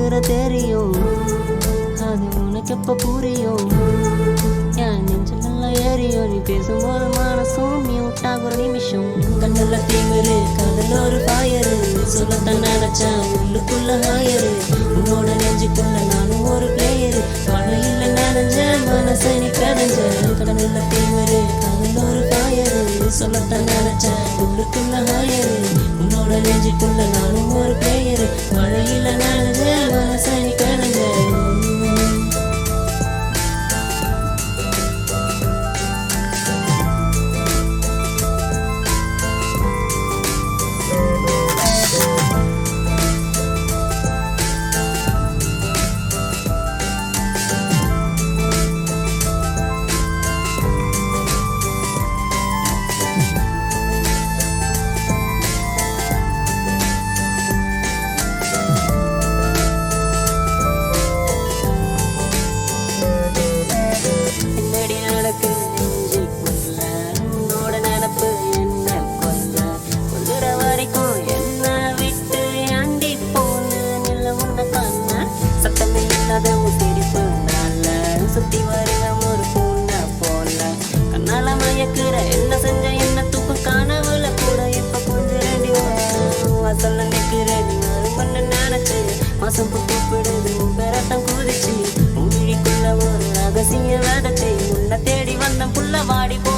குதிரை தெரியும், அது உனக்கு எப்ப புரியும்? என் நெஞ்சமெல்லாம் ஏறியும், நீ பேசும்போது மனசும் மியூட்டாக ஒரு நிமிஷம். கண்ணுல தீவிரு, காதல் ஒரு ஃபயரு, சொல்லத்தான் நினைச்சேன் உள்ளுக்குள்ள ஹாயரு. உன்னோட நெஞ்சுக்குள்ள நானும் ஒரு பிளேயரு, மழையில நனைஞ்ச மனசை நீ கடைஞ்ச. கடலுள்ள தீவிரு, காதல் ஒரு ஃபயரு, சொல்லத்தான் நினைச்சேன் உள்ளுக்குள்ள ஹாயரு. உன்னோட நெஞ்சுக்குள்ள நானும் ஒரு பிளேயரு, மழையில நனைஞ்ச மனசை நீ கடைஞ்ச. சுத்தி வருவேன் ஒரு பூனை போல, கண்ணால மயக்குற என்ன செஞ்ச என்ன தூக்கம் காணவுல கூட. இப்ப கொஞ்சம் ரெடி வாசல்ல நிக்கிற நீ பண்ண நினைச்சு மாசம் கூப்பிடுது பெறட்டம் குதிச்சு. உங்களுக்குள்ள ஒரு ரகசிய விதைச்சு உன்னை தேடி வந்த புள்ள வாடி போ.